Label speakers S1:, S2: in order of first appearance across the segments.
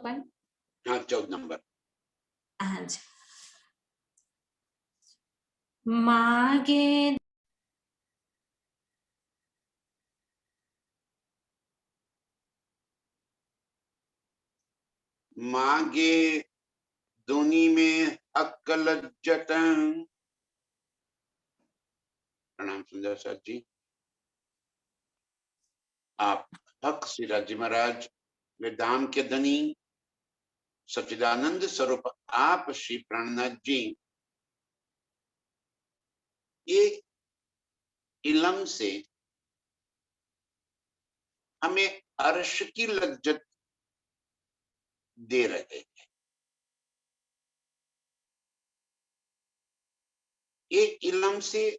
S1: अपन?
S2: हाँ 14 नंबर।
S1: हाँ जी। मागे
S2: मागे दूनी में हक लज्जत। प्रणाम सुंदर सर जी। आप हक सिरा जी महाराज वेदांत के धनी सच्चिदानंद स्वरूप आप श्री प्राणनाथ जी ये इलम से हमें अर्श की लज्जत दे रहे हैं। ये इलम से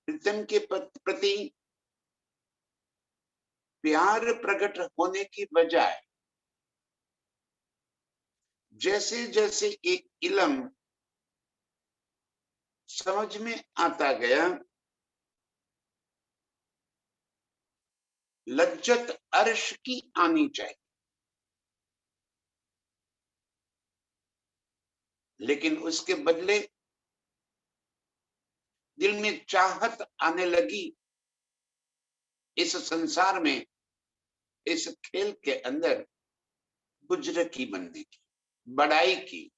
S2: प्रीतम के प्रति प्यार प्रकट होने की बजाय जैसे जैसे एक इलम समझ में आता गया, लज्जत अर्श की आनी चाहिए, लेकिन उसके बदले दिल में चाहत आने लगी इस संसार में, इस खेल के अंदर बुजरकी बनने की, बड़ाई की।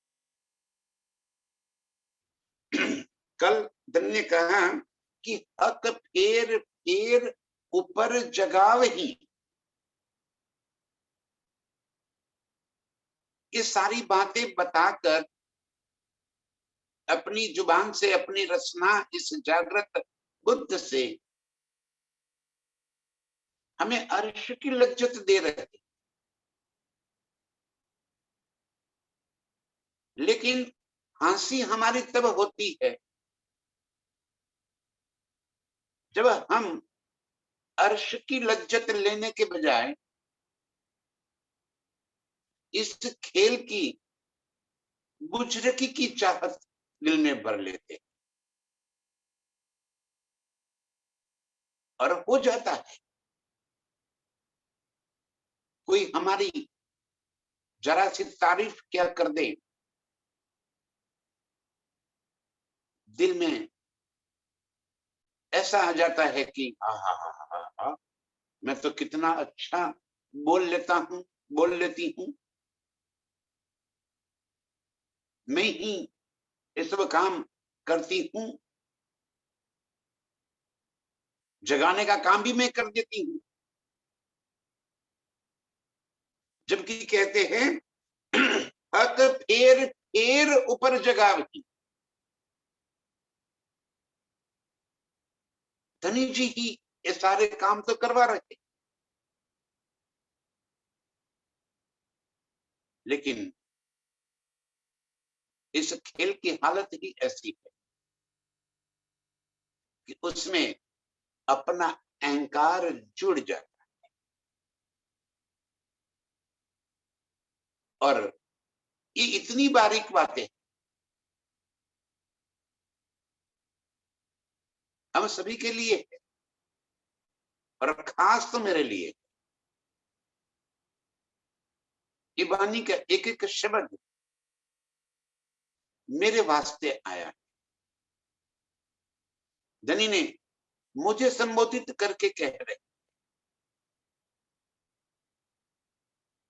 S2: कल धन ने कहा कि हक फेर फेर ऊपर जगाव ही। ये सारी बातें बताकर अपनी जुबान से, अपनी रचना इस जागृत बुद्ध से हमें अर्श की लज्जत दे रहे, लेकिन हंसी हमारी तब होती है जब हम अर्श की लज्जत लेने के बजाय इस खेल की बुजरकी की चाहत दिल में भर लेते, और हो जाता है कोई हमारी जरा सी तारीफ क्या कर दे, दिल में ऐसा आ जाता है कि हा हा हा हा हा, मैं तो कितना अच्छा बोल लेता हूं, बोल लेती हूं, मैं ही ये सब काम करती हूं, जगाने का काम भी मैं कर देती हूं। जबकि कहते हैं हक फेर फेर ऊपर जगावही। धनी जी ही ये सारे काम तो करवा रहे, लेकिन इस खेल की हालत ही ऐसी है कि उसमें अपना अहंकार जुड़ जाता है, और ये इतनी बारीक बातें हम सभी के लिए है, और खास तो मेरे लिए। ये वाणी का एक एक शब्द मेरे वास्ते आया। धनी ने मुझे संबोधित करके कह रहे,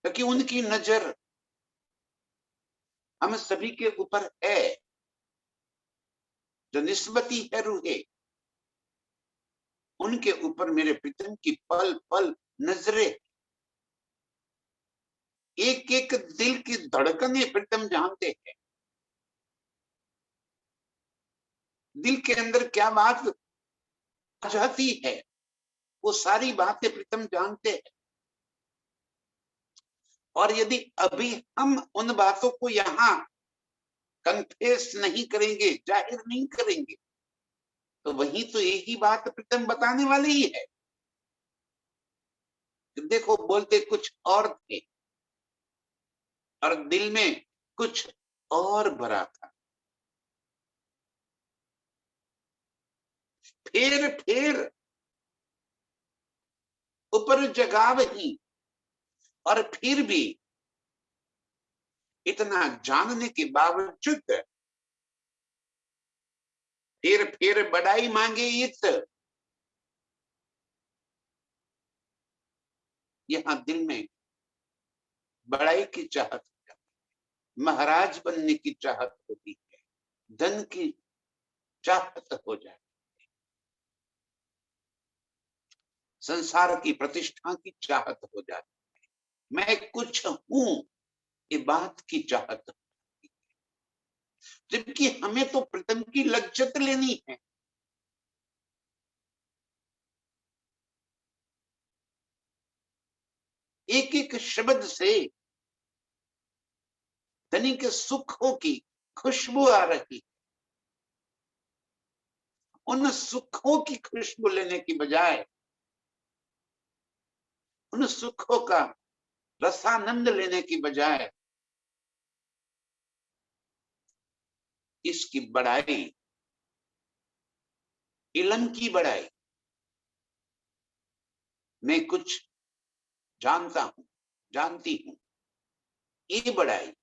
S2: क्योंकि उनकी नजर हम सभी के ऊपर है, जो निस्बती है रूहे, उनके ऊपर मेरे प्रीतम की पल पल नजरें, एक एक दिल की धड़कनें प्रीतम जानते हैं, दिल के अंदर क्या बात जाती है वो सारी बातें प्रीतम जानते हैं। और यदि अभी हम उन बातों को यहाँ कन्फेस नहीं करेंगे, जाहिर नहीं करेंगे, तो वही तो यही बात प्रीतम बताने वाले ही है। देखो बोलते कुछ और थे और दिल में कुछ और भरा था। फेर फेर ऊपर जगाव ही, और फिर भी इतना जानने के बावजूद फिर बड़ाई मांगे इत, यहां दिल में बड़ाई की चाहत, महाराज बनने की चाहत होती है, धन की चाहत हो जाती, संसार की प्रतिष्ठा की चाहत हो जाती, मैं कुछ हूं ये बात की चाहत होती है। जबकि हमें तो प्रथम की लज्जत लेनी है। एक एक शब्द से धनी के सुखों की खुशबू आ रही, उन सुखों की खुशबू लेने की बजाय, उन सुखों का रसानंद लेने की बजाय इसकी बड़ाई, इलम की बड़ाई, मैं कुछ जानता हूं, जानती हूं, ये बड़ाई,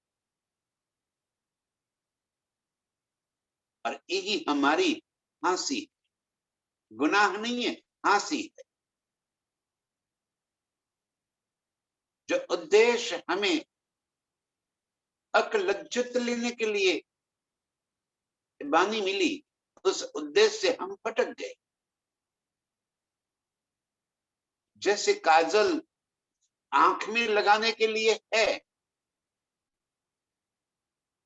S2: और यही हमारी हंसी, गुनाह नहीं है, हंसी है। जो उद्देश्य हमें हक लज्जत लेने के लिए बानी मिली, उस उद्देश्य से हम भटक गए। जैसे काजल आंख में लगाने के लिए है,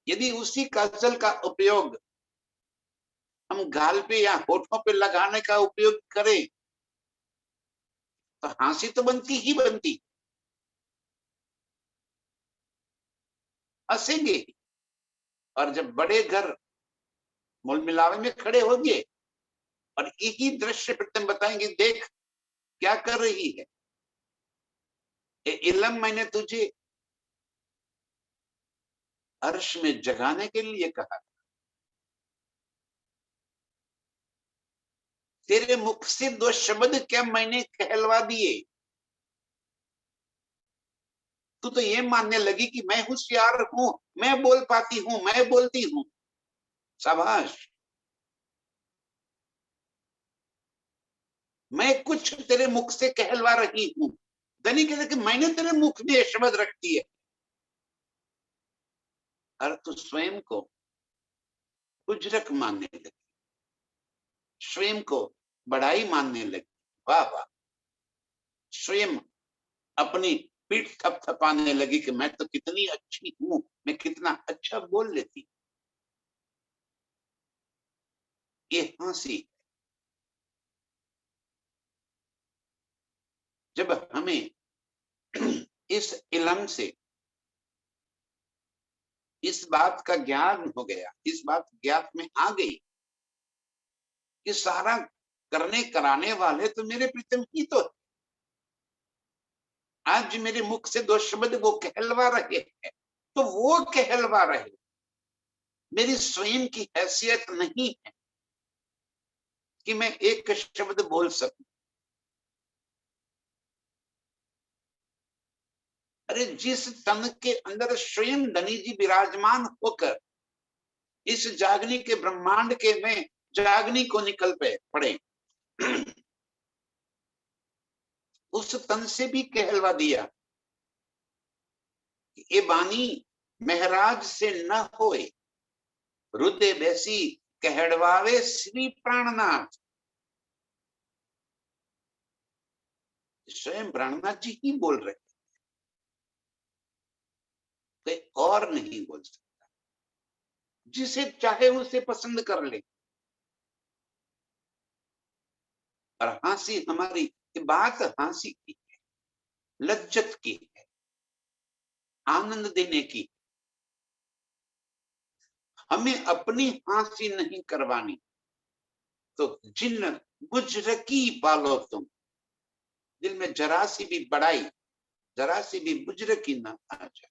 S2: यदि उसी काजल का उपयोग हम गाल पे या होठों पे लगाने का उपयोग करें तो हंसी तो बनती ही बनती, हंसेंगे। और जब बड़े घर मूल मिलावे में खड़े होंगे और यही दृश्य प्रथम बताएंगे, देख क्या कर रही है ए इलम, मैंने तुझे अर्श में जगाने के लिए कहा, तेरे मुख से दो शब्द क्या मैंने कहलवा दिए, तू तो ये मानने लगी कि मैं होशियार हूं, मैं बोल पाती हूं, मैं बोलती हूं। शाबाश, मैं कुछ तेरे मुख से कहलवा रही हूं। धनी कहते कि मैंने तेरे मुख में ये शब्द रख दिए, और तू स्वयं को उजरक मानने लगी, स्वयं को बड़ाई मानने लगी। वाह वाह, स्वयं अपनी पीठ थपथपाने लगी कि मैं तो कितनी अच्छी हूं, मैं कितना अच्छा बोल लेती। ये हंसी, जब हमें इस इलम से इस बात का ज्ञान हो गया, इस बात ज्ञात में आ गई कि सारा करने कराने वाले तो मेरे प्रीतम ही तो, आज मेरे मुख से दो शब्द वो कहलवा रहे हैं, तो वो कहलवा रहे, मेरी स्वयं की हैसियत नहीं है कि मैं एक शब्द बोल सकूं। अरे जिस तन के अंदर स्वयं धनी जी विराजमान होकर इस जागनी के ब्रह्मांड के में जागनी को निकल पे पड़े, उस तन से भी कहलवा दिया, ये बानी महराज से न होए, रुदे बैसी कहड़वावे श्री प्राणनाथ। स्वयं प्राणनाथ जी ही बोल रहे, कोई और नहीं बोल सकता, जिसे चाहे उसे पसंद कर ले। और हंसी हमारी बात हंसी की है, लज्जत की है, आनंद देने की। हमें अपनी हंसी नहीं करवानी, तो जिन बुजरकी पालो तुम, दिल में जरा सी भी बड़ाई, जरा सी भी बुजरकी ना आ जाए।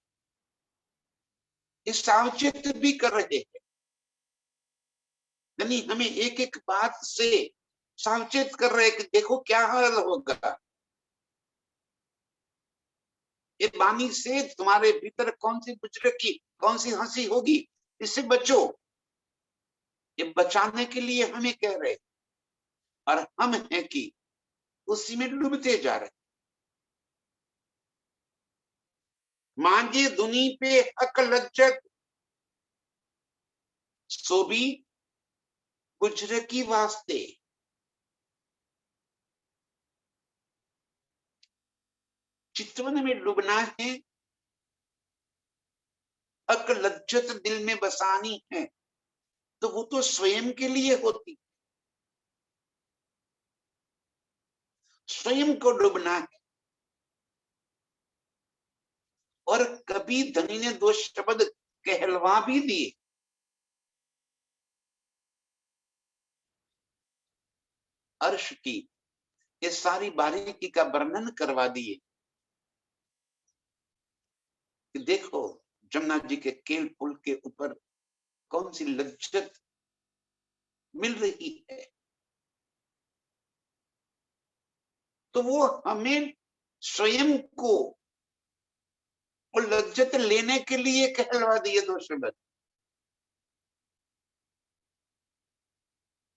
S2: इस सावचेत भी कर रहे हैं, यानी हमें एक एक बात से सावचेत कर रहे हैं कि देखो क्या हाल होगा, ये वाणी से तुम्हारे भीतर कौन सी बुजरकी, कौन सी हंसी होगी, इससे बचो। ये बचाने के लिए हमें कह रहे, और हम हैं कि उसी में डूबते जा रहे। मांगे दुनी पे हक लज्जत, सो भी बुजरकी वास्ते। चितवन में डूबना है, हक लज्जत दिल में बसानी है, तो वो तो स्वयं के लिए होती, स्वयं को डूबना है। और कभी धनी ने दो शब्द कहलवा भी दिए, अर्श की ये सारी बारीकी का वर्णन करवा दिए कि देखो जमुना जी के केल पुल के ऊपर कौन सी लज्जत मिल रही है। तो वो हमें स्वयं को वो लज्जत लेने के लिए कहलवा दिए दो शब्द।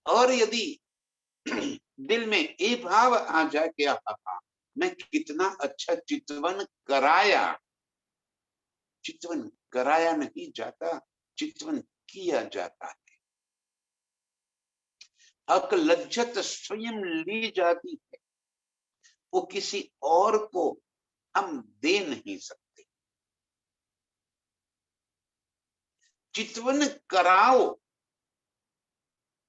S2: और यदि दिल में ये भाव आ जाए कि मैं कितना अच्छा चितवन कराया, चितवन कराया नहीं जाता, चितवन किया जाता है। हक लज्जत स्वयं ली जाती है, वो किसी और को हम दे नहीं सकते। चितवन कराओ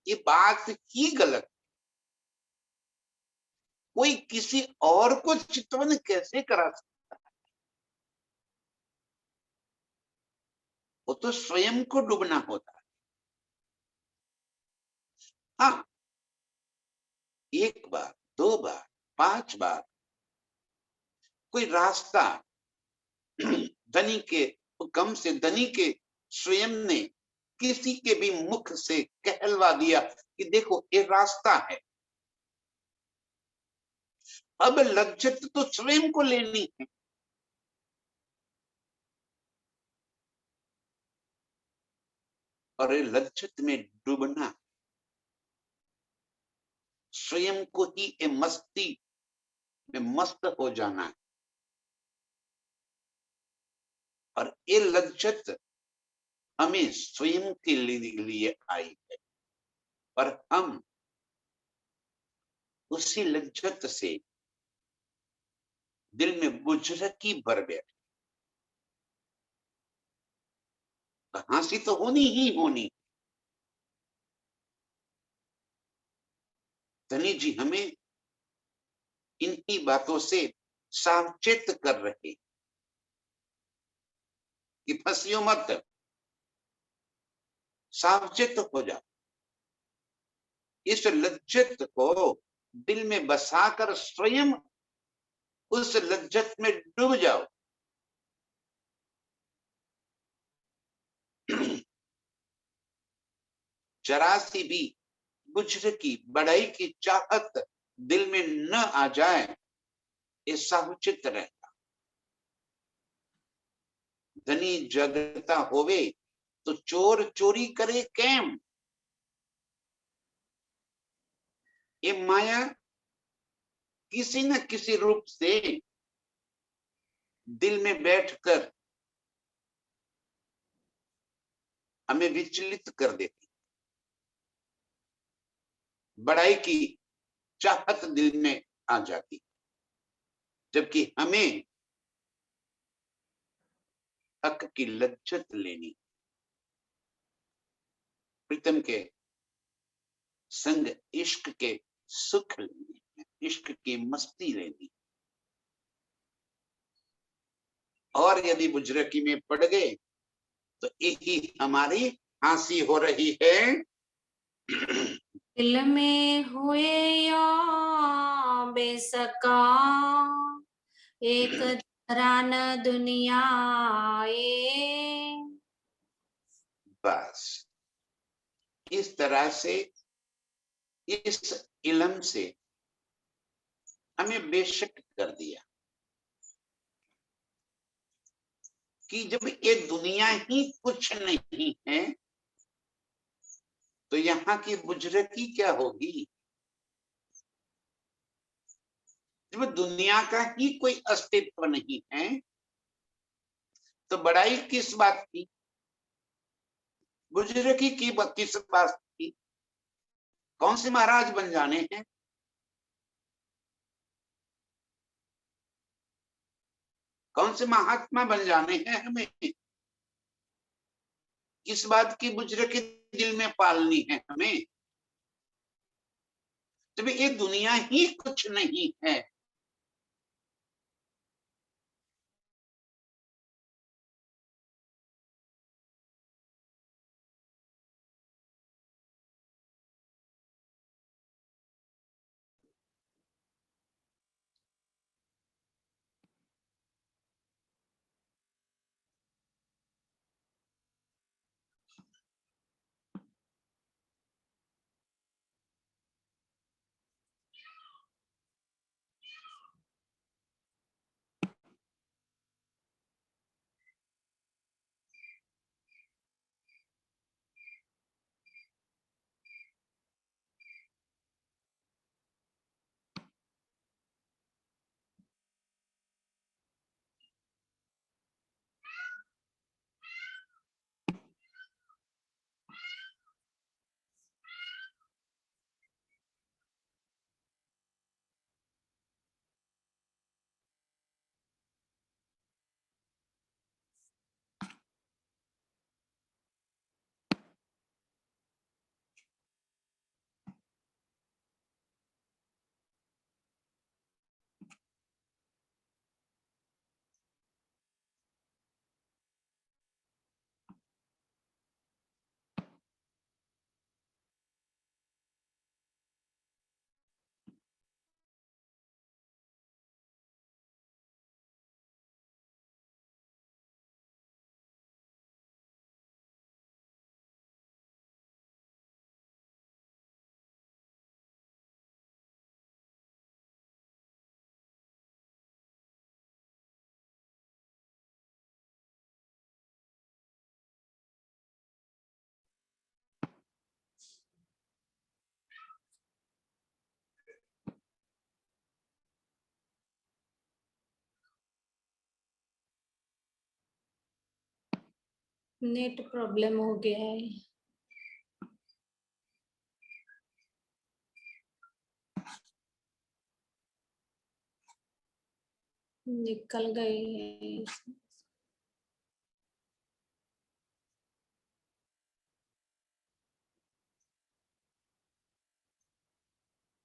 S2: ये बात ही गलत। कोई किसी और को चितवन कैसे करा सकता है? वो तो स्वयं को डूबना होता है। हाँ, एक बार, दो बार, 5 बार कोई रास्ता धनी के हुक्म से, धनी के स्वयं ने किसी के भी मुख से कहलवा दिया कि देखो ये रास्ता है। अब लज्जत तो स्वयं को लेनी है। और ये लज्जत में डूबना, स्वयं को ही ये मस्ती में मस्त हो जाना है। और ये लज्जत हमें स्वयं के लिए आई है, पर हम उसी लज्जत से दिल में बुजरकी भर बैठे। हंसी तो होनी ही होनी। धनी जी हमें इन्हीं बातों से सावचेत कर रहे कि फंसियो मत, सावचेत हो जाओ। इस लज्जत को दिल में बसाकर स्वयं उस लज्जत में डूब जाओ। जरा सी भी बुजरकी, बड़ाई की चाहत दिल में न आ जाए, ये सावचित रहता। धनी जगता होवे तो चोर चोरी करे कैम। ये माया किसी न किसी रूप से दिल में बैठकर हमें विचलित कर देती। बड़ाई की चाहत दिल में आ जाती, जबकि हमें हक की लज्जत लेनी, प्रीतम के संग इश्क के सुख लेने, इश्क की मस्ती लेनी। और यदि बुजरकी में पड़ गए तो यही हमारी हंसी हो रही है।
S1: दिल में हुए या बेसका, एक धरान दुनिया ये।
S2: बस इस तरह से, इस इल्म से हमें बेशक कर दिया। कि जब ये दुनिया ही कुछ नहीं है तो यहाँ की बुजुर्गी क्या होगी। जब दुनिया का ही कोई अस्तित्व नहीं है तो बड़ाई किस बात की, बुजुर्गी की किस बात की। कौन से महाराज बन जाने हैं, कौन से महात्मा बन जाने हैं, हमें किस बात की बुजुर्गी दिल में पालनी है हमें, जब ये दुनिया ही कुछ नहीं है।
S1: नेट प्रॉब्लम हो गया है। निकल गए हैं।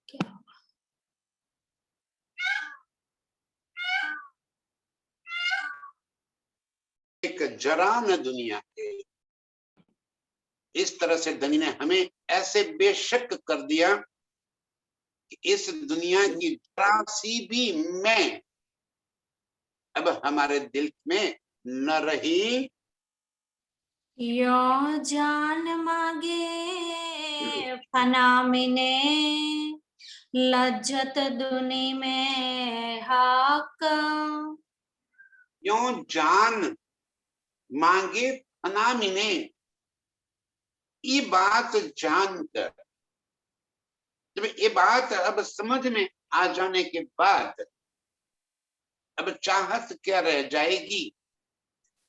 S1: क्या
S2: एक जरा न दुनिया के, इस तरह से धनी ने हमें ऐसे बेशक कर दिया कि इस दुनिया की जरा सी भी मैं अब हमारे दिल में न रही।
S1: यो जान मांगे फना मिने, लज्जत दुनी में हक।
S2: यो जान मांगे फना मिने, ये बात जानकर, जब ये बात अब समझ में आ जाने के बाद अब चाहत क्या रह जाएगी,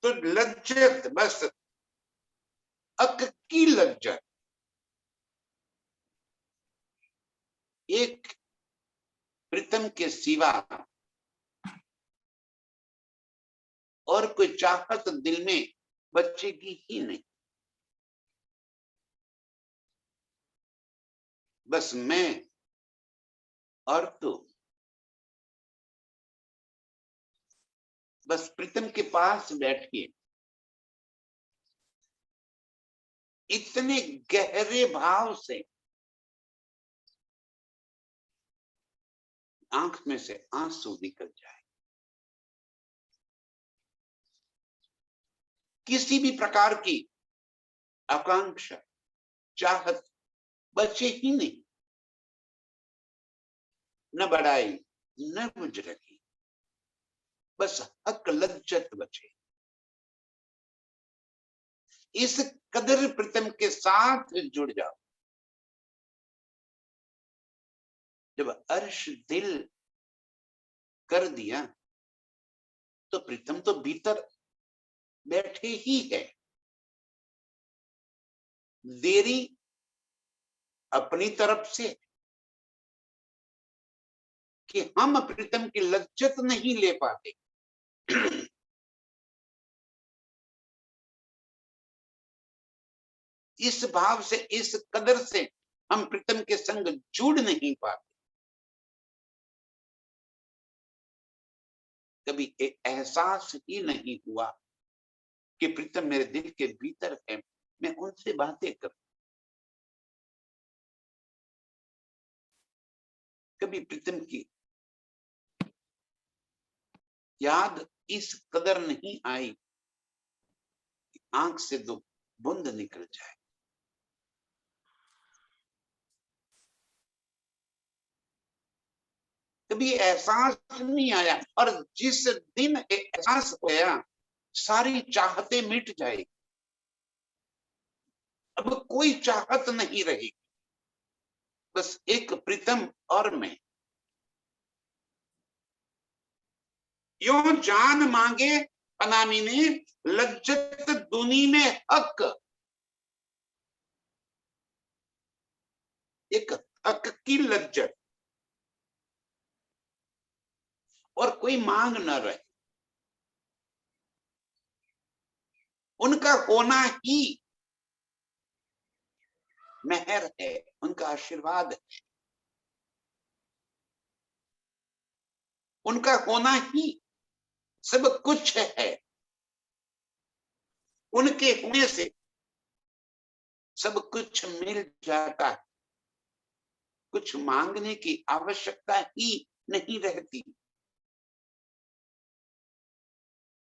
S2: तो लज्जत, बस अक की लज्जत, एक प्रीतम के सिवा और कोई चाहत दिल में बचेगी ही नहीं। बस मैं और तू, बस प्रीतम के पास बैठ के इतने गहरे भाव से आंख में से आंसू निकल जाए, किसी भी प्रकार की आकांक्षा चाहत बचे ही नहीं, न बड़ाई न बुजुर्गी, बस हक लज्जत बचे। इस कदर प्रीतम के साथ जुड़ जाओ। जब अर्श दिल कर दिया तो प्रीतम तो भीतर बैठे ही है। देरी अपनी तरफ से कि हम प्रीतम की लज्जत नहीं ले पाते। इस भाव से, इस कदर से हम प्रीतम के संग जुड़ नहीं पाते। कभी एहसास ही नहीं हुआ कि प्रीतम मेरे दिल के भीतर है, मैं उनसे बातें करूं। कभी प्रीतम की याद इस कदर नहीं आई कि आंख से दो बूंद निकल जाए। कभी एहसास नहीं आया, और जिस दिन एहसास होया सारी चाहते मिट जाएगी। अब कोई चाहत नहीं रहेगी, बस एक प्रीतम और मैं। यूं जान मांगे पनामी ने लज्जत दुनी में हक। एक हक की लज्जत, और कोई मांग न रहे। उनका होना ही मेहर है, उनका आशीर्वाद है। उनका होना ही सब कुछ है। उनके होने से सब कुछ मिल जाता है। कुछ मांगने की आवश्यकता ही नहीं रहती।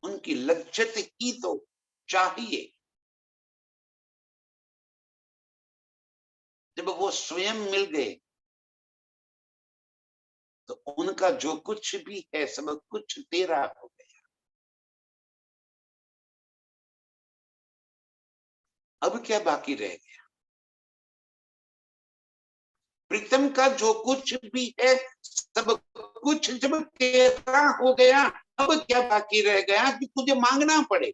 S2: उनकी लज्जत ही तो चाहिए। जब वो स्वयं मिल गए तो उनका जो कुछ भी है सब कुछ तेरा हो गया। अब क्या बाकी रह गया? प्रीतम का जो कुछ भी है सब कुछ जब तेरा हो गया, अब क्या बाकी रह गया कि तुझे मांगना पड़े?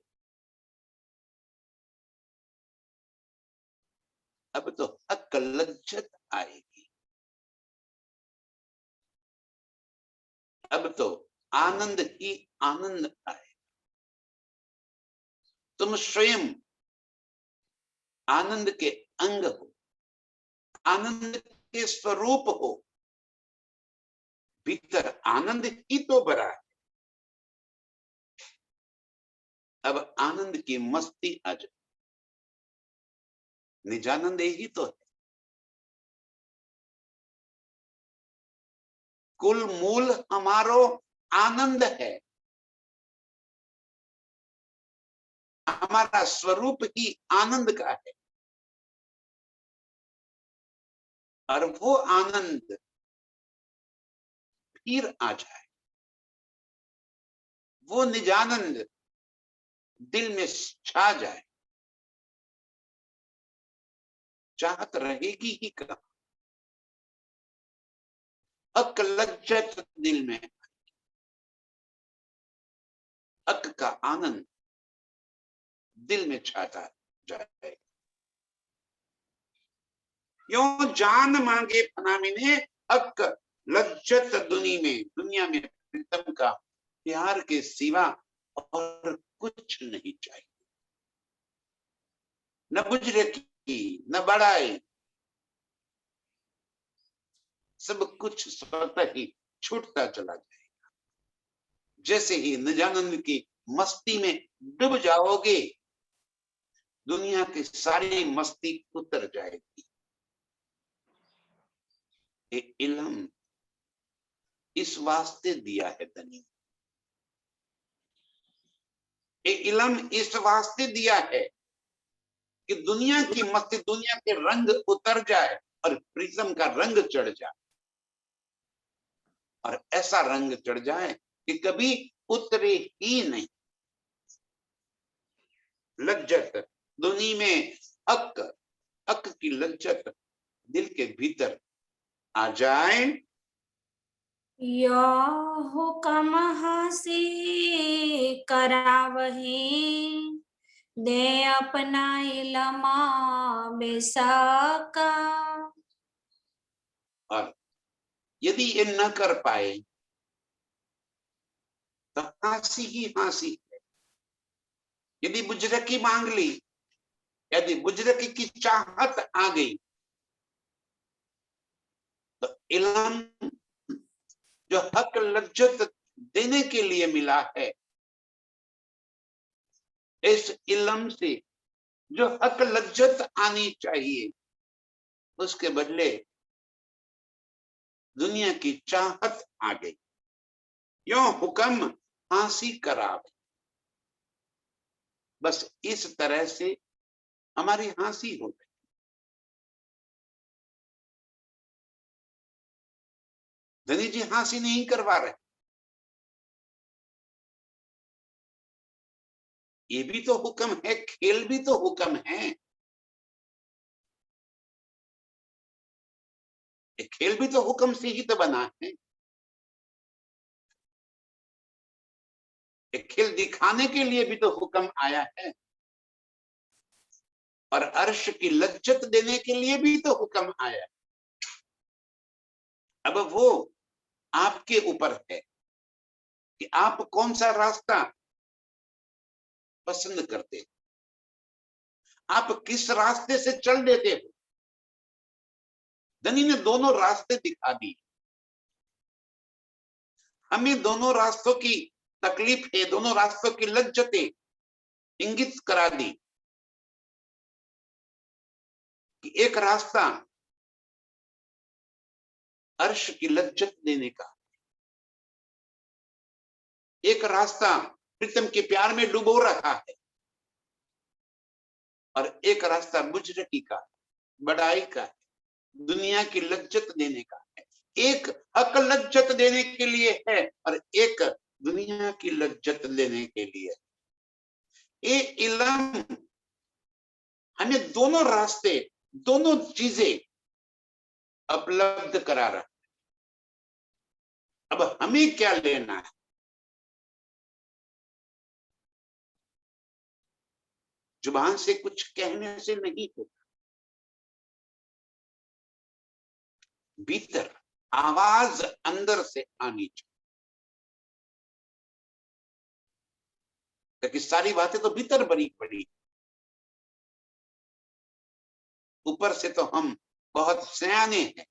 S2: अब तो हक लज्जत आएगी। अब तो आनंद ही आनंद आए। तुम स्वयं आनंद के अंग हो, आनंद के स्वरूप हो। भीतर आनंद ही तो भरा है। अब आनंद की मस्ती आ जाए। निजानंद ही तो है। कुल मूल हमारो आनंद है। हमारा स्वरूप ही आनंद का है। और वो आनंद फिर आ जाए, वो निजानंद दिल में छा जाए, चाहत रहेगी ही कहां? हक लज्जत दिल में, हक का आनंद दिल में छाता जाए। यूं जान मांगे फनामी ने हक लज्जत दुनिया में प्रीतम का प्यार के सिवा और कुछ नहीं चाहिए। न बुजरे की, न बड़ाई, सब कुछ स्वतः ही छूटता चला जाएगा। जैसे ही निजानंद की मस्ती में डूब जाओगे, दुनिया की सारी मस्ती उतर जाएगी। ये इल्म इस वास्ते दिया है धनी। ये इल्म इस वास्ते दिया है कि दुनिया की मस्ती, दुनिया के रंग उतर जाए और प्रिज्म का रंग चढ़ जाए। और ऐसा रंग चढ़ जाए कि कभी उतरे ही नहीं। लज्जत दुनी में हक हक की लज्जत दिल के भीतर आ जाए।
S1: यो हुक्म हासी करावही, दे अपना इलमा बेसाका।
S2: और यदि ये न कर पाए तो हासी ही हासी है। यदि बुजरकी मांग ली, यदि बुजरकी की चाहत आ गई, तो इल्म जो हक लज्जत देने के लिए मिला है, इस इल्म से जो हक लज्जत आनी चाहिए, उसके बदले दुनिया की चाहत आ गई। यो हुक्म हासी करावे। बस इस तरह से हमारी हासी हो गई। धनी जी हासी नहीं करवा रहे, ये भी तो हुक्म है, खेल भी तो हुक्म है। ये खेल भी तो हुक्म से ही तो बना है। ये खेल दिखाने के लिए भी तो हुक्म आया है, और अर्श की लज्जत देने के लिए भी तो हुक्म आया है। अब वो आपके ऊपर है कि आप कौन सा रास्ता पसंद करते हो, आप किस रास्ते से चल देते हो। धनी ने दोनों रास्ते दिखा दिए, हमें दोनों रास्तों की तकलीफ है, दोनों रास्तों की लज्जतें इंगित करा दी कि एक रास्ता अर्श की लज्जत देने का, एक रास्ता प्रीतम के प्यार में डुबो रखा है, और एक रास्ता बुजरकी का, बड़ाई का है, दुनिया की लज्जत देने का है। एक हक लज्जत देने के लिए है और एक दुनिया की लज्जत लेने के लिए। ये इल्म हमें दोनों रास्ते, दोनों चीजें उपलब्ध करा रहा है। अब हमें क्या लेना है? जुबान से कुछ कहने से नहीं होता, भीतर आवाज अंदर से आनी चाहिए, क्योंकि सारी बातें तो भीतर भरी पड़ी। ऊपर से तो हम बहुत सयाने हैं,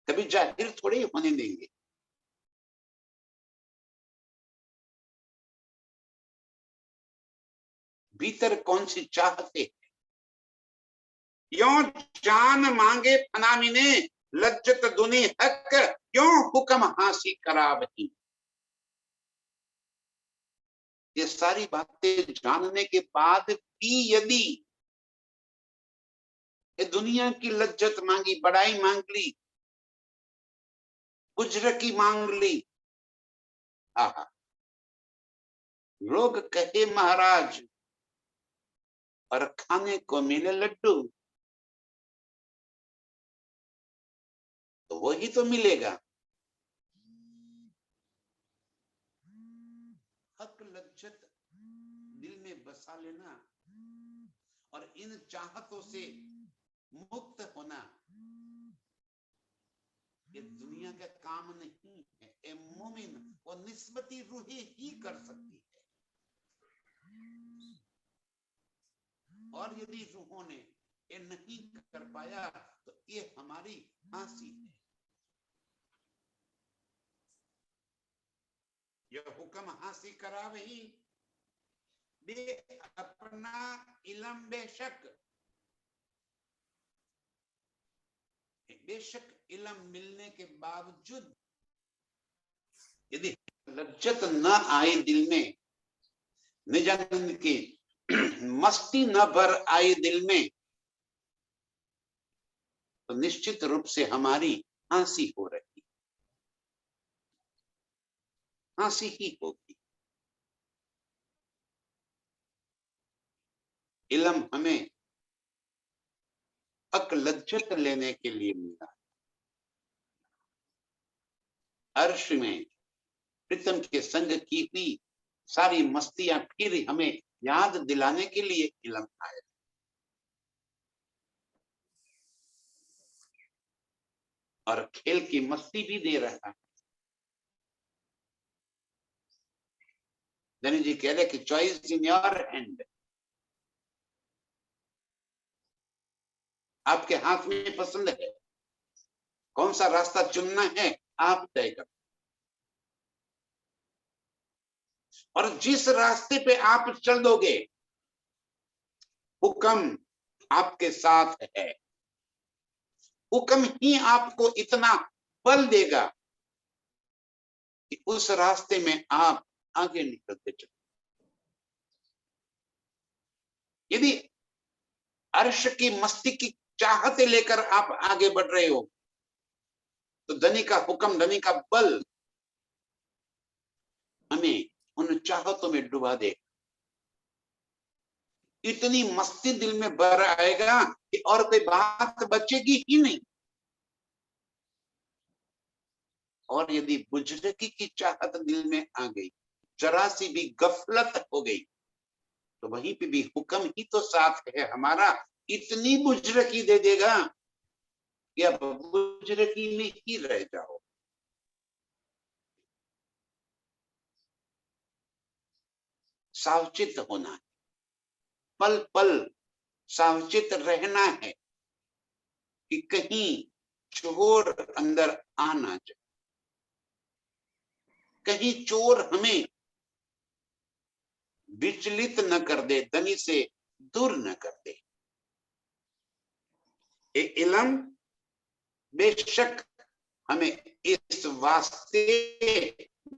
S2: कभी जाहिर थोड़ी होने देंगे। भीतर कौन सी चाहते, क्यों जान मांगे फनामिने, लज्जत दुनी हक, क्यों हुक्म हासी करावही। ये सारी बातें जानने के बाद भी यदि ये दुनिया की लज्जत मांगी, बड़ाई मांग ली, उजरकी मांग ली, आहा, लोग कहे महाराज और खाने को मिले लड्डू, तो वही तो मिलेगा। हक लज्जत दिल में बसा लेना और इन चाहतों से मुक्त होना, ये दुनिया का काम नहीं है। ए मोमिन वो निस्बती रूही ही कर सकती है, और यदि रूहों ने ये नहीं कर पाया तो ये हमारी हासी है। यह हुक्म हासी करावही, दे अपना इलम बेशक, बेशक इलम मिलने के बावजूद यदि लज्जत न आए दिल में, निजानंद की मस्ती न भर आई दिल में, तो निश्चित रूप से हमारी हासी हो रही, हासी ही होगी। इलम हमें अकलज्जत लेने के लिए मिला। अर्श में प्रीतम के संग की हुई सारी मस्तियां फिर हमें याद दिलाने के लिए इलम आया। और खेल की मस्ती भी दे रहा है। धनी जी कह रहे कि चॉइस इन योर हैंड, आपके हाथ में पसंद है, कौन सा रास्ता चुनना है आप तय करो। और जिस रास्ते पे आप चल दोगे, हुक्म आपके साथ है। हुक्म ही आपको इतना बल देगा कि उस रास्ते में आप आगे निकलते चलो। यदि अर्श की मस्ती की चाहते लेकर आप आगे बढ़ रहे हो, तो धनी का हुक्म, धनी का बल हमें उन चाहतों में डुबा दे। इतनी मस्ती दिल में भर आएगा कि और कोई बात बचेगी ही नहीं। और यदि बुजुर्गी की चाहत दिल में आ गई, जरा सी भी गफलत हो गई, तो वहीं पे भी हुक्म ही तो साथ है हमारा, इतनी बुजुर्गी दे देगा कि अब बुजुर्गी में ही रह जाओ। सावचेत होना है, पल पल सावचेत रहना है कि कहीं चोर अंदर आ ना जाए, कहीं चोर हमें विचलित न कर दे, धनी से दूर न कर दे। ये इल्म बेशक हमें इस वास्ते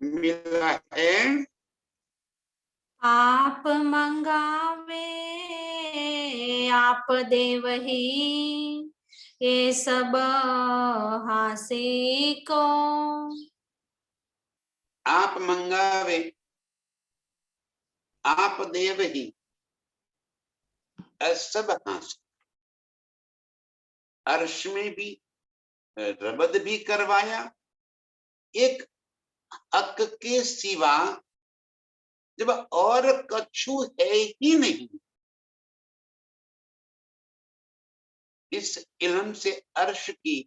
S2: मिला है,
S1: आप मंगावे आप देवही, ये सब हासे को।
S2: आप मंगावे आप देव ही सब हास। अर्श में भी रबद भी करवाया, एक हक के सिवा जब और कछु है ही नहीं। इस इल्म से अर्श की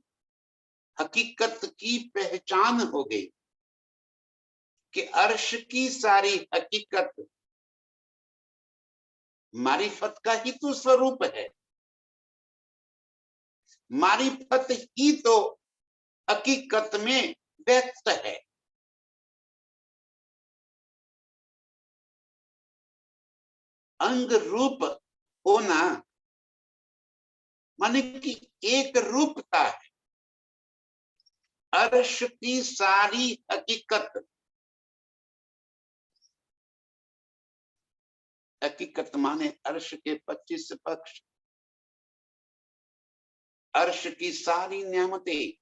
S2: हकीकत की पहचान हो गई कि अर्श की सारी हकीकत मारिफत का ही तो स्वरूप है। मारिफत ही तो हकीकत में व्यक्त है। अंग रूप होना माने कि एक रूपता है। अर्श की सारी हकीकत, हकीकत माने अर्श के 25 पक्ष, अर्श की सारी नियामतें,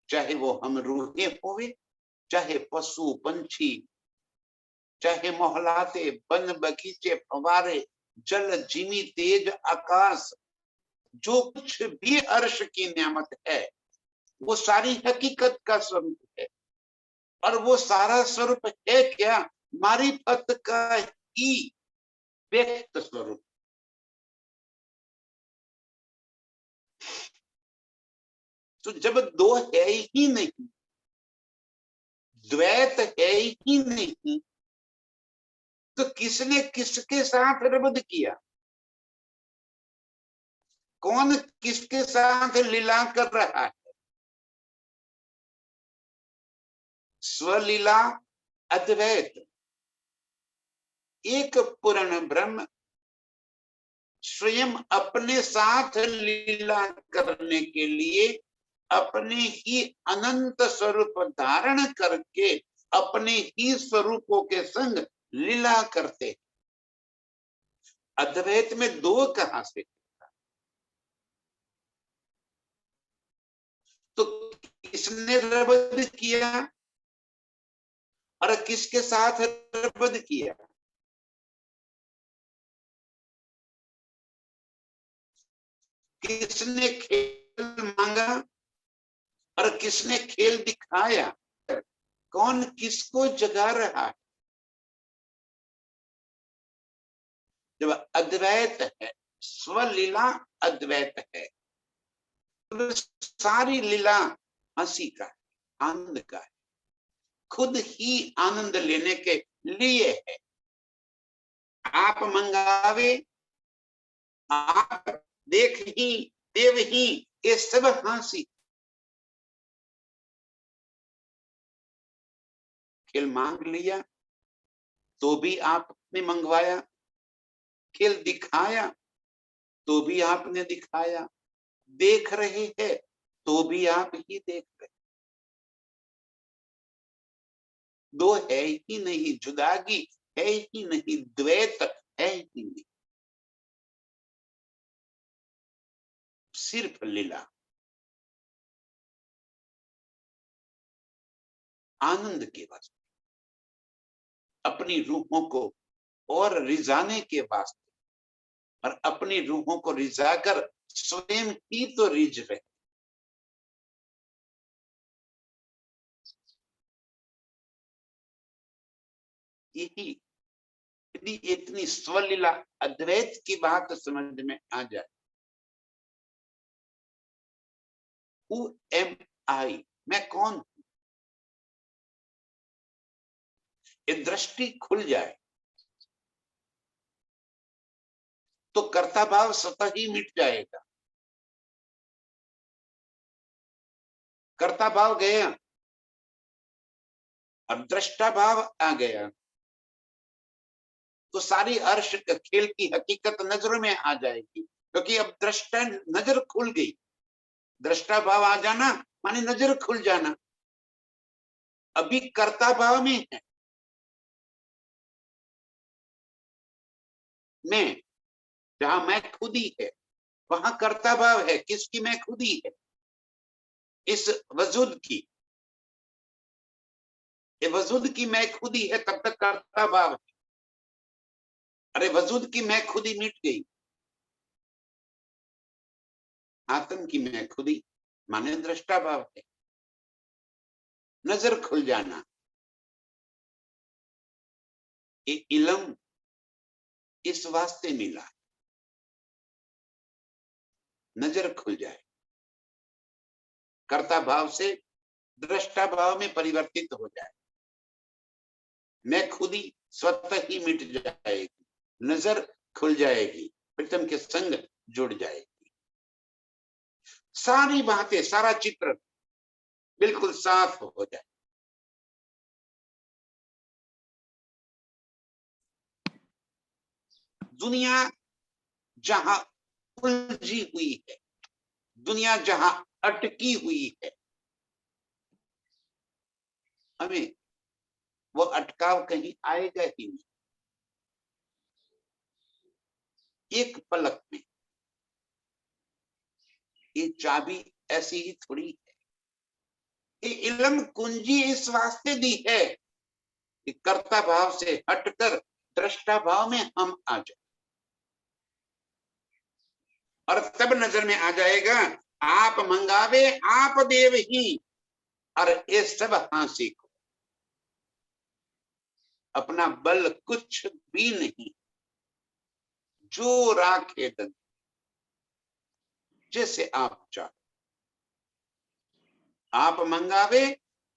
S2: चाहे वो हम रूहें होवे, चाहे पशु पंछी, चाहे मोहलाते वन बगीचे फवारे, जल जिमी तेज आकाश, जो कुछ भी अर्श की नियामत है वो सारी हकीकत का स्वरूप है। और वो सारा स्वरूप है क्या? मारिफत का ही व्यक्त स्वरूप। तो जब दो है ही नहीं, द्वैत है ही नहीं, तो किसने किसके साथ रबद किया? कौन किसके साथ लीला कर रहा है? स्वलीला अद्वैत, एक पूर्ण ब्रह्म स्वयं अपने साथ लीला करने के लिए अपने ही अनंत स्वरूप धारण करके अपने ही स्वरूपों के संग लीला करते। अद्वैत में दो कहां से? तो किसने रबद किया और किसके साथ रबद किया? किसने खेल मांगा और किसने खेल दिखाया, कौन किसको जगा रहा है। जब अद्वैत है, स्वलीला अद्वैत है, तो सारी लीला हंसी का है, आनंद का है, खुद ही आनंद लेने के लिए है। आप मंगावे, आप देख ही, देव ही, ये सब हंसी। खेल मांग लिया तो भी आपने मंगवाया, खेल दिखाया तो भी आपने दिखाया, देख रहे हैं तो भी आप ही देख रहे। दो है ही नहीं, जुदागी है ही नहीं, द्वैत है ही नहीं, सिर्फ लीला। आनंद के वास्ते, अपनी रूहों को और रिझाने के वास्ते, और अपनी रूहों को रिझाकर स्वयं ही तो रिझ रहे। यही यदि इतनी स्वलीला अद्वैत की बात समझ में आ जाए, हु एम आई, मैं कौन हूं, ये दृष्टि खुल जाए तो कर्ता भाव स्वतः ही मिट जाएगा। कर्ता भाव गया अब दृष्टा भाव आ गया, तो सारी अर्श खेल की हकीकत नजरों में आ जाएगी, क्योंकि अब दृष्टा नजर खुल गई। दृष्टा भाव आ जाना माने नजर खुल जाना। अभी कर्ता भाव में है, मैं, जहां मैं खुद ही है वहां कर्ता भाव है। किसकी? मैं खुद ही है, इस वजूद की। ये वजूद की मैं खुद ही है, तब तक कर्ता भाव है। अरे वजूद की मैं खुद ही मिट गई, आत्म की मैं खुद ही माने दृष्टा भाव है, नजर खुल जाना। ये इलम इस वास्ते मिला, नजर खुल जाए, कर्ता भाव से दृष्टा भाव में परिवर्तित हो जाए, मैं खुद ही स्वतः ही मिट जाएगी, नजर खुल जाएगी, प्रीतम के संग जुड़ जाएगी। सारी बातें, सारा चित्र बिल्कुल साफ हो जाए। दुनिया जहां उलझी हुई है, दुनिया जहां अटकी हुई है, हमें वो अटकाव कहीं आएगा ही नहीं। एक पलक में ये चाबी ऐसी ही थोड़ी है। ये इलम कुंजी इस वास्ते दी है कि कर्ता भाव से हटकर दृष्टा भाव में हम आ जाए, और तब नजर में आ जाएगा आप मंगावे आप देव ही, और ये सब हांसी को। अपना बल कुछ भी नहीं, जो राखे दन, जैसे आप चाहो। आप मंगावे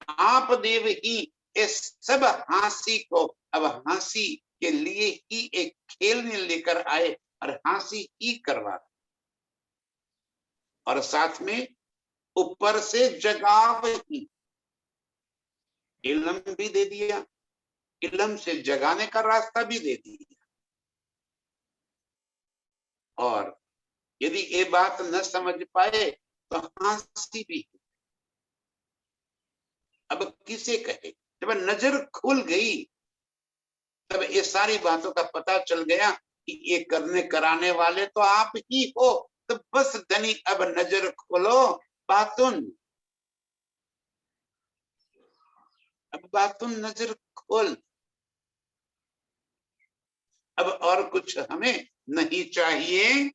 S2: आप देव ही, इस सब हांसी को अब हंसी के लिए ही एक खेल में लेकर आए और हंसी ही करवा, और साथ में ऊपर से जगाव ही, इलम भी दे दिया, इलम से जगाने का रास्ता भी दे दिया। और यदि ये बात न समझ पाए तो हंसी भी। अब किसे कहे, जब नजर खुल गई तब ये सारी बातों का पता चल गया कि ये करने कराने वाले तो आप ही हो। तो बस धनी अब नजर खोलो, बातुन, अब बातुन नजर खोल। अब और कुछ हमें नहीं चाहिए,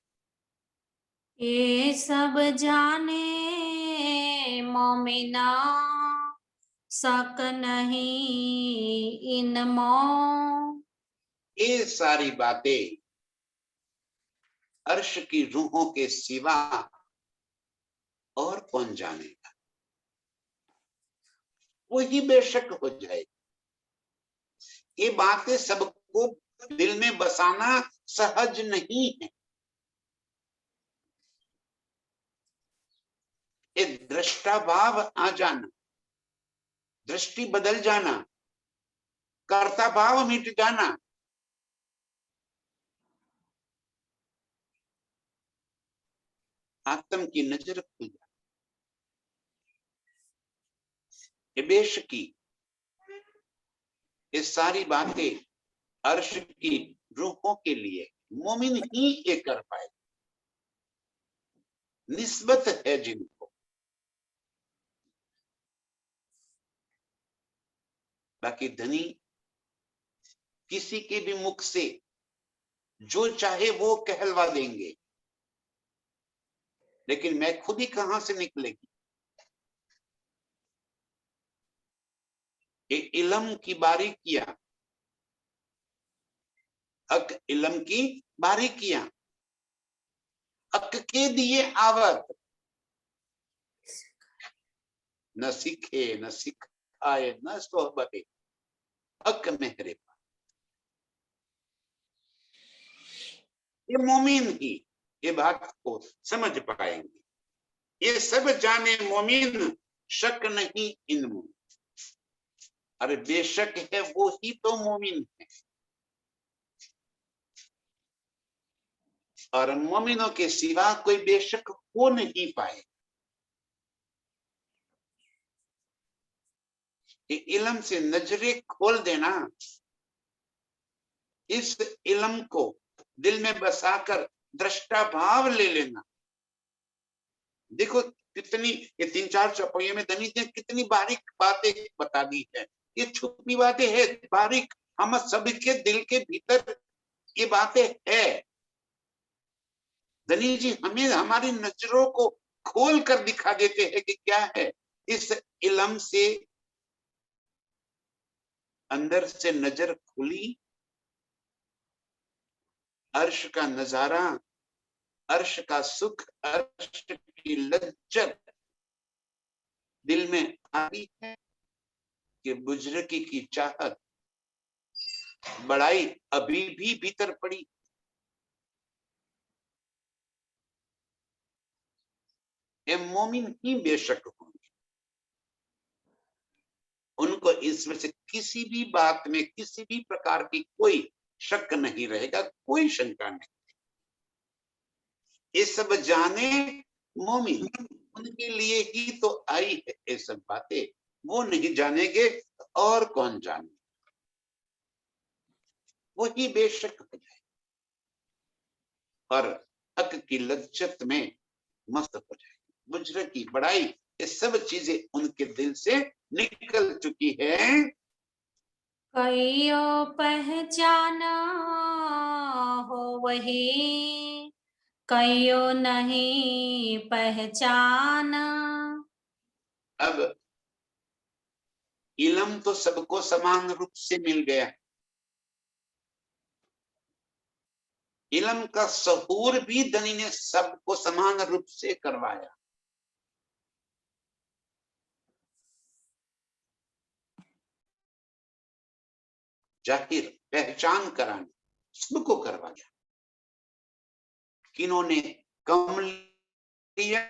S1: ये सब जाने मोमिना, शक नहीं इनमें।
S2: ये सारी बातें अर्श की रूहों के सिवा और कौन जानेगा, वही बेशक हो जाए। ये बातें सबको दिल में बसाना सहज नहीं है। एक दृष्टा भाव आ जाना, दृष्टि बदल जाना, कर्ता भाव मिट जाना, आत्म की नजर खुल जाए। ये बेशकी ये सारी बातें अर्श की रूहों के लिए मोमिन ही ये कर पाए, निस्बत है जिनको। बाकी धनी किसी के भी मुख से जो चाहे वो कहलवा देंगे, लेकिन मैं खुद ही कहां से निकलेगी। ये इल्म की बारीकियां, हक इल्म की बारीकियां, हक के दिए आवत, न सीखे न सिखाए न सोहबते, हक मेहरे पास। ये मोमिन ही ये बात को समझ पाएंगे। ये सब जाने मोमिन, शक नहीं इनमें। अरे बेशक है, वो ही तो मोमिन है। और मोमिनों के सिवा कोई बेशक हो नहीं पाए। ये इल्म से नजरें खोल देना, इस इल्म को दिल में बसाकर दृष्टा भाव ले लेना। देखो कितनी, ये 3-4 चौपाइयों में धनी ने कितनी बारीक बातें बता दी है। ये छुपी बातें है, बारीक, हम सबके दिल के भीतर ये बातें है। धनी जी हमें हमारी नजरों को खोल कर दिखा देते हैं कि क्या है। इस इल्म से अंदर से नजर खुली, अर्श का नजारा, अर्श का सुख, अर्श की लज्जत दिल में आई है कि बुजुर्गी की चाहत, बड़ाई अभी भी भीतर पड़ी। ये मोमिन ही बेशक होंगे, उनको इसमें से किसी भी बात में किसी भी प्रकार की कोई शक नहीं रहेगा, कोई शंका नहीं। ये सब जाने मोमिन, उनके लिए ही तो आई है ये सब बातें। वो नहीं जानेंगे और कौन जाने, वही बेशक हो जाए और हक की लज्जत में मस्त हो जाए। बुजुर्ग की बड़ाई, ये सब चीजें उनके दिल से निकल चुकी है।
S1: कईयो पहचाना हो वही, कईयो नहीं पहचाना।
S2: अब इल्म तो सबको समान रूप से मिल गया, इल्म का सहूर भी धनी ने सबको समान रूप से करवाया। जाहिर पहचान करानी सबको करवा दिया। किन्होंने कम लिया,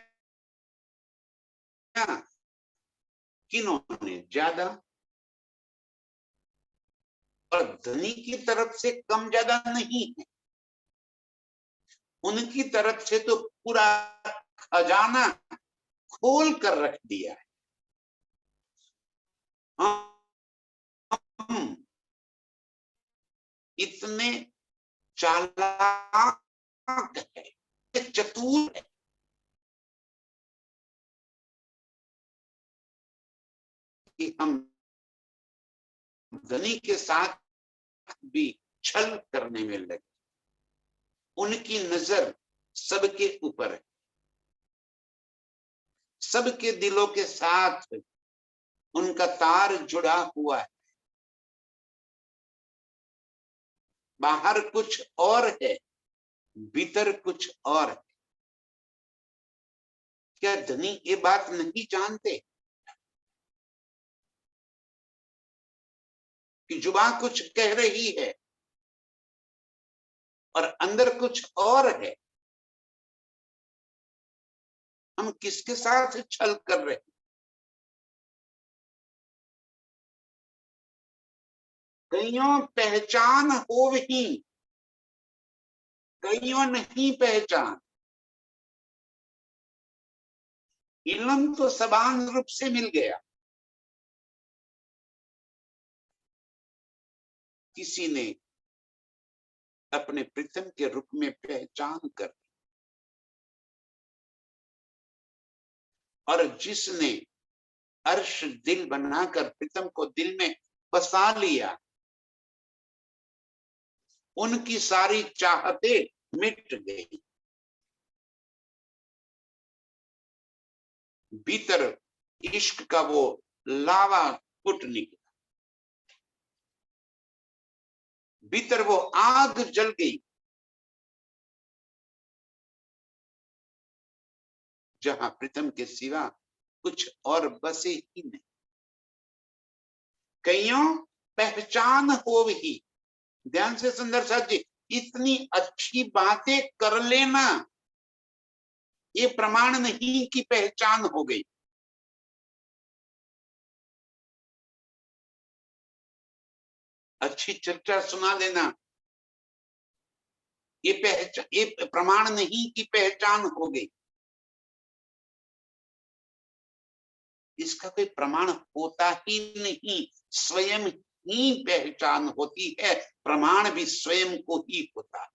S2: किन्होंने ज्यादा। और धनी की तरफ से कम ज्यादा नहीं है, उनकी तरफ से तो पूरा खजाना खोल कर रख दिया है। हम इतने चालाक है, चतुर है कि हम धनी के साथ भी छल करने में लगे। उनकी नजर सबके ऊपर है, सबके दिलों के साथ उनका तार जुड़ा हुआ है। बाहर कुछ और है, भीतर कुछ और है। क्या धनी ये बात नहीं जानते कि जुबान कुछ कह रही है और अंदर कुछ और है? हम किसके साथ छल कर रहे हैं? कईयों पहचान हो ही, कईयों नहीं पहचान। इल्म तो सबान रूप से मिल गया। किसी ने अपने प्रीतम के रूप में पहचान कर, और जिसने अर्श दिल बनाकर प्रीतम को दिल में बसा लिया, उनकी सारी चाहते मिट गई। भीतर इश्क का वो लावा फुट निकला, भीतर वो आग जल गई जहां प्रीतम के सिवा कुछ और बसे ही नहीं। कईयों पहचान हो ही। ध्यान से सुंदर साथ जी, इतनी अच्छी बातें कर लेना ये प्रमाण नहीं कि पहचान हो गई। अच्छी चर्चा सुना देना ये प्रमाण नहीं कि पहचान हो गई। इसका कोई प्रमाण होता ही नहीं, स्वयं ही पहचान होती है। प्रमाण भी स्वयं को ही होता है।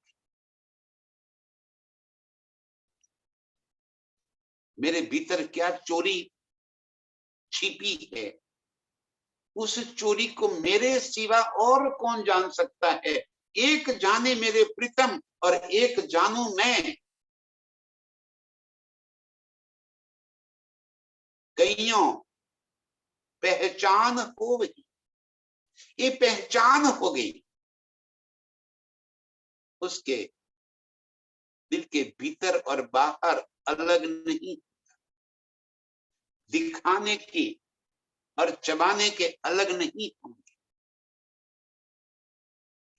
S2: मेरे भीतर क्या चोरी छिपी है, उस चोरी को मेरे सिवा और कौन जान सकता है? एक जाने मेरे प्रीतम और एक जानू मैं। कईयों पहचान हो गई, ये पहचान हो गई। उसके दिल के भीतर और बाहर अलग नहीं, दिखाने की और चबाने के अलग नहीं होंगे।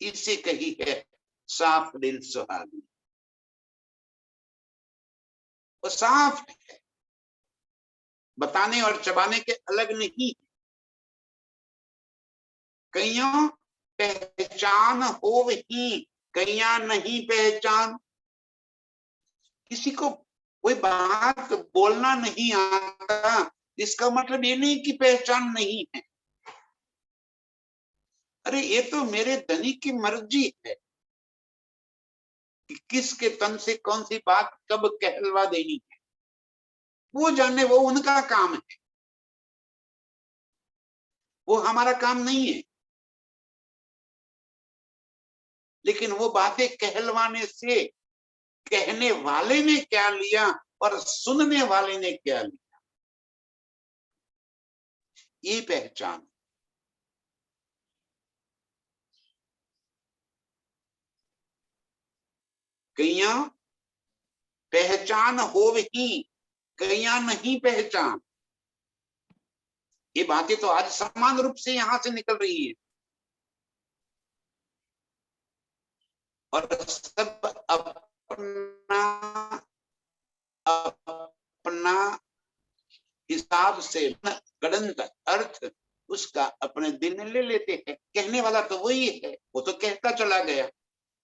S2: इसे कही है साफ दिल सुहागी। वो साफ है, बताने और चबाने के अलग नहीं। कईयों पहचान हो ही, कईया नहीं पहचान। किसी को कोई बात बोलना नहीं आता, इसका मतलब ये नहीं कि पहचान नहीं है। अरे ये तो मेरे धनी की मर्जी है कि किसके तन से कौन सी बात कब कहलवा देनी है। वो जाने, वो उनका काम है, वो हमारा काम नहीं है। लेकिन वो बातें कहलवाने से कहने वाले ने क्या लिया और सुनने वाले ने क्या लिया, ये पहचान। कईया पहचान हो ही, कईया नहीं पहचान। ये बातें तो आज समान रूप से यहां से निकल रही है और सब अपना अपना हिसाब से गणंत अर्थ उसका अपने दिल में ले लेते हैं। कहने वाला तो वही है, वो तो कहता चला गया।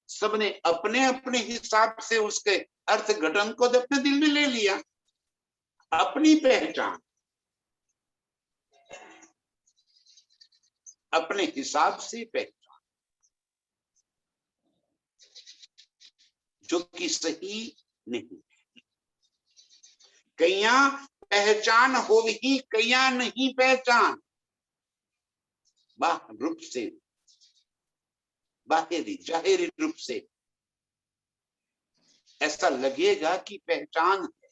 S2: सबने अपने अपने हिसाब से उसके अर्थ घटन को अपने दिल में ले लिया। अपनी पहचान अपने हिसाब से पहचान, जो कि सही नहीं। कईया पहचान हो ही, कईया नहीं पहचान। बाह्य रूप से, बाहरी जाहिरी रूप से ऐसा लगेगा कि पहचान है,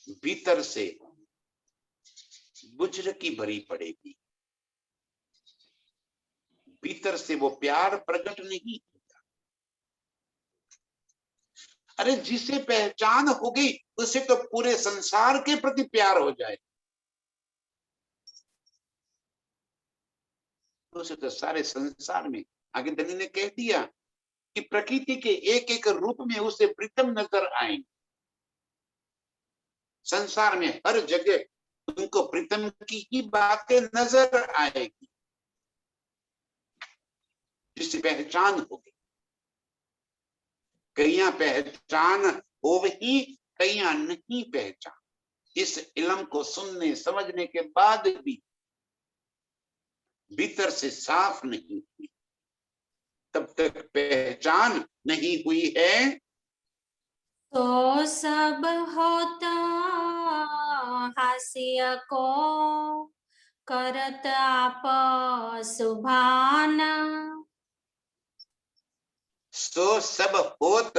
S2: भीतर से बुजरकी भरी पड़ेगी, भीतर से वो प्यार प्रकट नहीं होता। अरे जिसे पहचान होगी उसे तो पूरे संसार के प्रति प्यार हो जाए, उसे तो सारे संसार में। आगे धनी ने कह दिया कि प्रकृति के एक एक रूप में उसे प्रीतम नजर आएंगे, संसार में हर जगह उनको प्रीतम की ही बातें नजर आएगी, जिससे पहचान होगी। कईयां पहचान हो ही, कईयां नहीं पहचान। इस इल्म को सुनने समझने के बाद भी भीतर से साफ नहीं हुई, तब तक पहचान नहीं हुई है।
S1: तो सब होता हास्य को करत आप सुभान।
S2: सो सब होत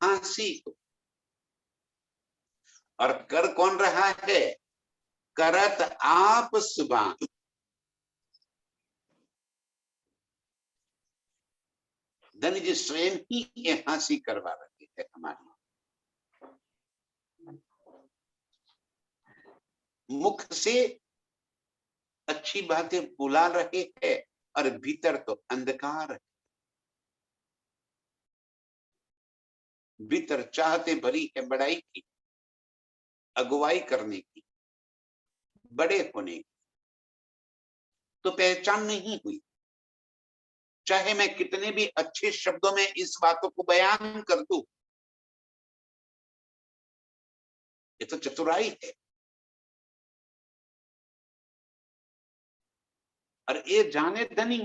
S2: हंसी को, और कर कौन रहा है? करत आप सुभान। धनी जी स्वयं ही ये हंसी करवा रहे हैं हमारी, मुख से अच्छी बातें बुला रहे हैं और भीतर तो अंधकार है। भीतर चाहते भरी है बड़ाई की, अगुवाई करने की, बड़े होने की, तो पहचान नहीं हुई। चाहे मैं कितने भी अच्छे शब्दों में इस बातों को बयान कर दूं, ये तो चतुराई है। और ये जाने धनी,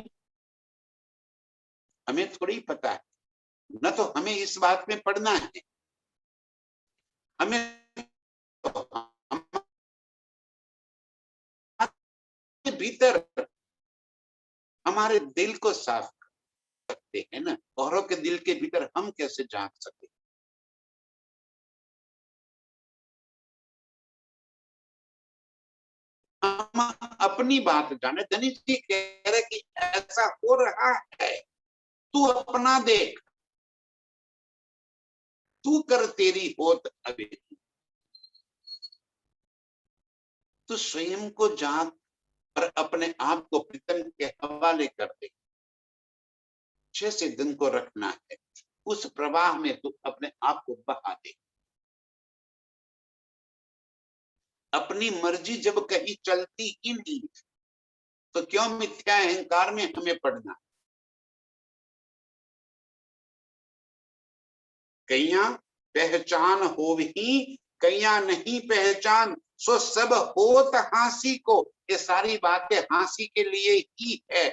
S2: हमें थोड़ी पता है, न तो हमें इस बात में पढ़ना है, हमें तो हमारे भीतर हमारे दिल को साफ करते हैं ना। औरों के दिल के भीतर हम कैसे झांक सकते? हम अपनी बात जाने। धनी जी कह रहे कि ऐसा हो रहा है, तू अपना देख, तू कर तेरी होत अभी, तू स्वयं को जान और अपने आप को प्रीतम के हवाले कर दे। 6 दिन को रखना है, उस प्रवाह में तू अपने आप को बहा दे। अपनी मर्जी जब कहीं चलती ही नहीं, तो क्यों मिथ्या अहंकार में हमें पड़ना? कईयां पहचान हो ही, कईयां नहीं पहचान। सो सब होत हांसी को, ये सारी बातें हांसी के लिए ही है।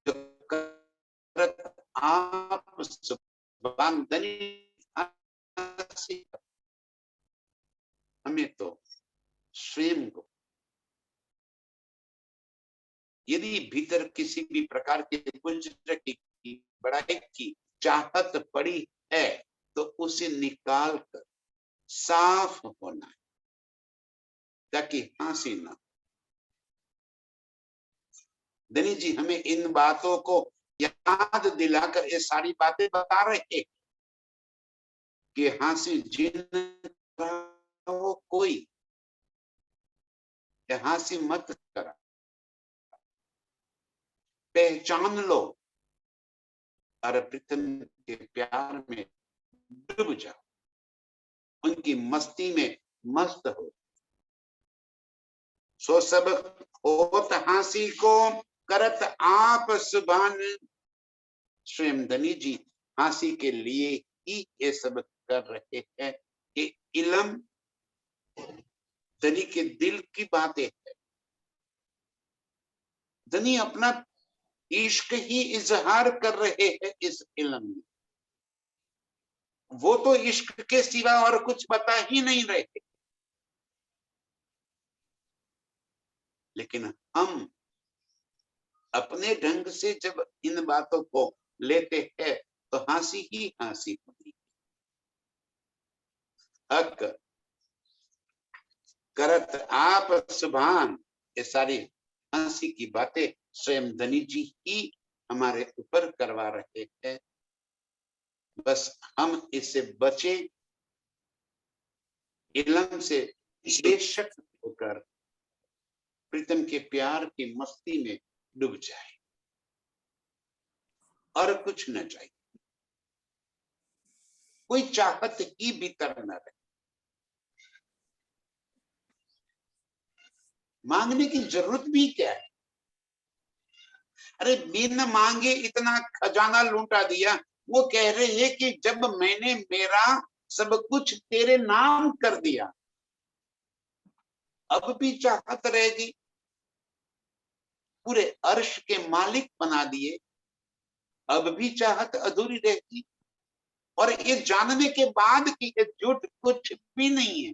S2: जो करत आप बंधनी हांसी, हमें तो स्वयं को, यदि भीतर किसी भी प्रकार के गुंजर की बड़ाई की चाहत पड़ी है, तो उसे निकाल कर साफ होना है, ताकि हंसी ना। धनी जी हमें इन बातों को याद दिलाकर ये सारी बातें बता रहे हैं कि हंसी जिन हो कोई, हंसी मत करा, पहचान लो और प्रीतम के प्यार में डूब जाओ, उनकी मस्ती में मस्त हो। सो सब होत हांसी को करत आप सुभान। स्वयं धनी जी हांसी के लिए ही ये सब कर रहे हैं कि इलम धनी के दिल की बातें है। धनी अपना इश्क ही इजहार कर रहे हैं इस इलम में, वो तो इश्क के सिवा और कुछ बता ही नहीं रहे। लेकिन हम अपने ढंग से जब इन बातों को लेते हैं तो हंसी ही हंसी होती। हक करत आप सुभान, ये सारी हंसी की बातें स्वयं धनी जी ही हमारे ऊपर करवा रहे हैं। बस हम इससे बचे, इलम से बेशक होकर प्रीतम के प्यार की मस्ती में डूब जाए और कुछ न चाहिए, कोई चाहत ही भीतर न रहे। मांगने की जरूरत भी क्या है? अरे बिन मांगे इतना खजाना लूटा दिया। वो कह रहे हैं कि जब मैंने मेरा सब कुछ तेरे नाम कर दिया, अब भी चाहत रहेगी। पूरे अर्श के मालिक बना दिए, अब भी चाहत अधूरी रहेगी। और ये जानने के बाद कि ये झूठ कुछ भी नहीं है,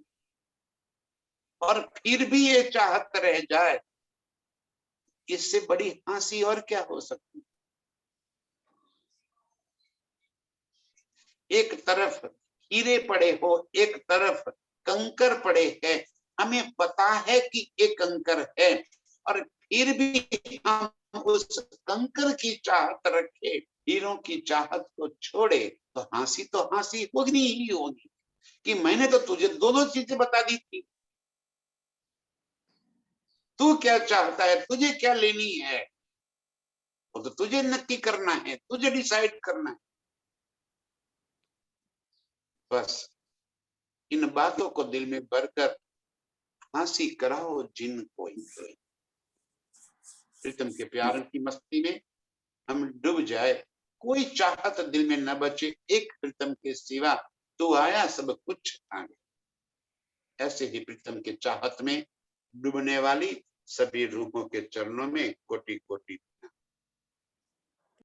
S2: और फिर भी ये चाहत रह जाए, इससे बड़ी हंसी और क्या हो सकती है? एक तरफ हीरे पड़े हो, एक तरफ कंकर पड़े हैं। हमें पता है कि ये कंकर है, और फिर भी हम उस कंकर की चाहत रखे, हीरों की चाहत को छोड़े, तो हंसी होगी ही होगी कि मैंने तो तुझे दोनों चीजें बता दी थी। तू क्या चाहता है, तुझे क्या लेनी है, वो तो तुझे नक्की करना है, तुझे डिसाइड करना है। बस इन बातों को दिल में भरकर हंसी कराओ जिन कोई कोई। प्रीतम के प्यार की मस्ती में हम डूब जाए, कोई चाहत दिल में न बचे, एक प्रीतम के सिवा, तू आया सब कुछ आ गया। ऐसे ही प्रीतम के चाहत में डूबने वाली सभी रूहों के चरणों में कोटि कोटि